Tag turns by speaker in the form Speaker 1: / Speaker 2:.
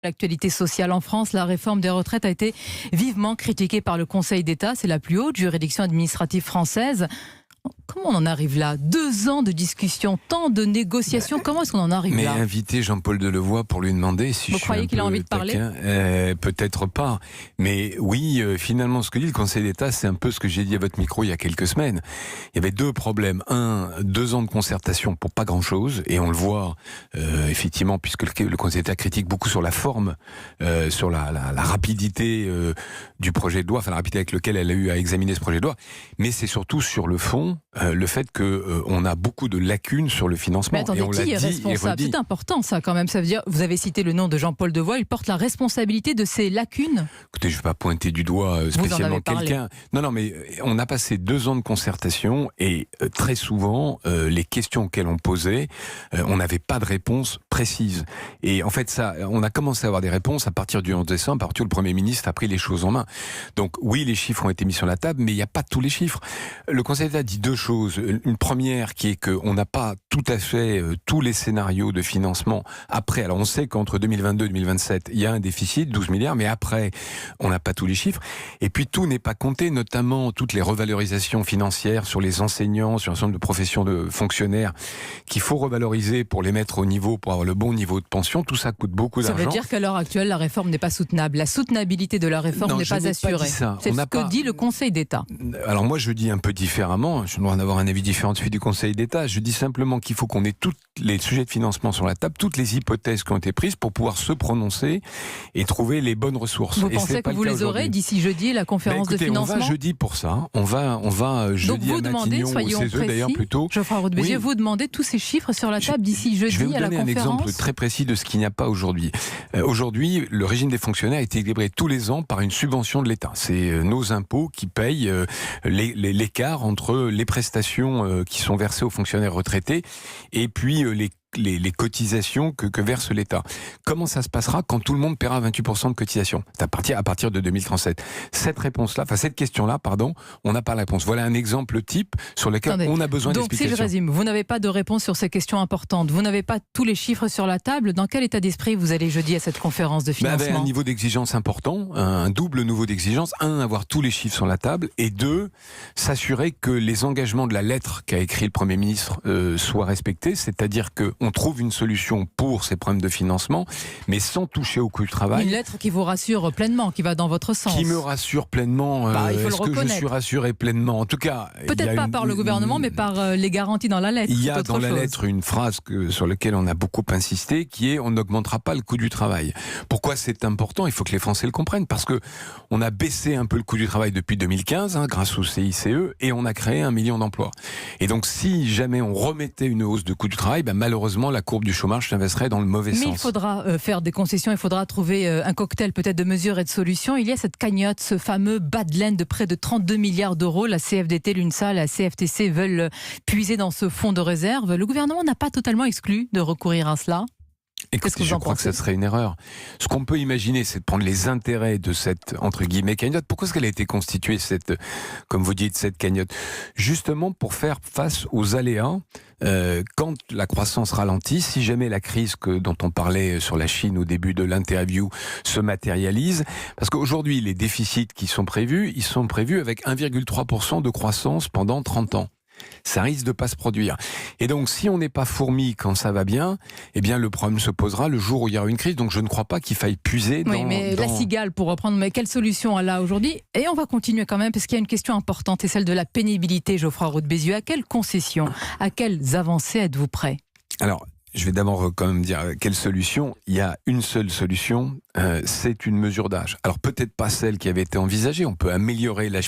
Speaker 1: L'actualité sociale en France, la réforme des retraites a été vivement critiquée par le Conseil d'État. C'est la plus haute juridiction administrative française. Comment on en arrive là? 2 ans de discussion, tant de négociations, comment est-ce qu'on en arrive là?
Speaker 2: Mais inviter Jean-Paul Delevoye pour lui demander si
Speaker 1: Vous croyez qu'il a envie de parler?
Speaker 2: Peut-être pas. Mais oui, finalement, ce que dit le Conseil d'État, c'est un peu ce que j'ai dit à votre micro il y a quelques semaines. Il y avait 2 problèmes. 2 ans de concertation pour pas grand-chose, et on le voit effectivement, puisque le Conseil d'État critique beaucoup sur la forme, sur la rapidité du projet de loi, enfin la rapidité avec laquelle elle a eu à examiner ce projet de loi. Mais c'est surtout sur le fond, le fait qu'on a beaucoup de lacunes sur le financement.
Speaker 1: Mais attendez,
Speaker 2: et on
Speaker 1: qui est responsable? C'est important ça quand même, ça veut dire, vous avez cité le nom de Jean-Paul Delevoye, il porte la responsabilité de ces lacunes?
Speaker 2: Écoutez, je ne vais pas pointer du doigt spécialement quelqu'un. Non, mais on a passé 2 ans de concertation et très souvent, les questions auxquelles on posait, on n'avait pas de réponse précise. Et en fait, ça, on a commencé à avoir des réponses à partir du 11 décembre, à partir où le Premier ministre a pris les choses en main. Donc oui, les chiffres ont été mis sur la table, mais il n'y a pas tous les chiffres. Le Conseil d'État dit 2 choses. Une première qui est qu'on n'a pas tout à fait tous les scénarios de financement après. Alors on sait qu'entre 2022 et 2027, il y a un déficit, 12 milliards, mais après, on n'a pas tous les chiffres. Et puis tout n'est pas compté, notamment toutes les revalorisations financières sur les enseignants, sur un certain nombre de professions de fonctionnaires qu'il faut revaloriser pour les mettre au niveau, pour avoir le bon niveau de pension. Tout ça coûte beaucoup d'argent.
Speaker 1: Ça veut dire qu'à l'heure actuelle, la réforme n'est pas soutenable. La soutenabilité de la réforme n'est pas assurée. C'est ce que dit le Conseil d'État.
Speaker 2: Alors moi, je dis un peu différemment. Je dois en avoir un avis différent de celui du Conseil d'État. Je dis simplement qu'il faut qu'on ait tous les sujets de financement sur la table, toutes les hypothèses qui ont été prises pour pouvoir se prononcer et trouver les bonnes ressources.
Speaker 1: Vous pensez que vous les aurez d'ici jeudi, la conférence de financement?
Speaker 2: On va jeudi pour ça. On va jeudi. Donc vous
Speaker 1: demandez, soyons précis,
Speaker 2: d'ailleurs plutôt.
Speaker 1: Geoffroy Roux de Bézieux, vous demandez tous ces chiffres sur la table d'ici jeudi à la conférence?
Speaker 2: Je vais vous donner un exemple très précis de ce qu'il n'y a pas aujourd'hui. Aujourd'hui, le régime des fonctionnaires est équilibré tous les ans par une subvention de l'État. C'est nos impôts qui payent l'écart entre les prestations qui sont versées aux fonctionnaires retraités et puis les cotisations que verse l'État. Comment ça se passera quand tout le monde paiera 28% de cotisations à partir de 2037? Cette question-là, on n'a pas la réponse. Voilà un exemple type sur lequel on a besoin d'explications.
Speaker 1: Donc si je résume, vous n'avez pas de réponse sur ces questions importantes, vous n'avez pas tous les chiffres sur la table. Dans quel état d'esprit vous allez jeudi à cette conférence de financement?
Speaker 2: Avec un niveau d'exigence important, un double niveau d'exigence. 1, avoir tous les chiffres sur la table, et 2, s'assurer que les engagements de la lettre qu'a écrit le Premier ministre soient respectés, c'est-à-dire que on trouve une solution pour ces problèmes de financement, mais sans toucher au coût du travail.
Speaker 1: Une lettre qui vous rassure pleinement, qui va dans votre sens.
Speaker 2: Qui me rassure pleinement. Est-ce que je suis rassuré pleinement? En tout cas,
Speaker 1: peut-être pas par le gouvernement, mais par les garanties dans la lettre.
Speaker 2: Il y a dans la lettre une phrase sur laquelle on a beaucoup insisté, qui est: on n'augmentera pas le coût du travail. Pourquoi c'est important? Il faut que les Français le comprennent, parce que on a baissé un peu le coût du travail depuis 2015, grâce au CICE, et on a créé 1 million d'emplois. Et donc, si jamais on remettait une hausse de coût du travail, malheureusement, la courbe du chômage s'inverserait dans le mauvais sens.
Speaker 1: Mais il faudra faire des concessions, il faudra trouver un cocktail peut-être de mesures et de solutions. Il y a cette cagnotte, ce fameux bas de laine de près de 32 milliards d'euros. La CFDT, l'UNSA, la CFTC veulent puiser dans ce fonds de réserve. Le gouvernement n'a pas totalement exclu de recourir à cela.
Speaker 2: Écoutez, je crois que ça serait une erreur. Ce qu'on peut imaginer, c'est de prendre les intérêts de cette, entre guillemets, cagnotte. Pourquoi est-ce qu'elle a été constituée, comme vous dites, cette cagnotte? Justement pour faire face aux aléas, quand la croissance ralentit, si jamais la crise dont on parlait sur la Chine au début de l'interview se matérialise. Parce qu'aujourd'hui, les déficits qui sont prévus, ils sont prévus avec 1,3% de croissance pendant 30 ans. Ça risque de pas se produire. Et donc, si on n'est pas fourmi quand ça va bien, eh bien, le problème se posera le jour où il y aura une crise. Donc, je ne crois pas qu'il faille puiser dans...
Speaker 1: Oui, mais la cigale, pour reprendre, mais quelle solution elle a aujourd'hui? Et on va continuer quand même, parce qu'il y a une question importante, et celle de la pénibilité, Geoffroy Roux de Bézieux. À quelles concessions, à quelles avancées êtes-vous prêt? Alors,
Speaker 2: je vais d'abord quand même dire quelle solution. Il y a une seule solution, c'est une mesure d'âge. Alors, peut-être pas celle qui avait été envisagée. On peut améliorer l'âge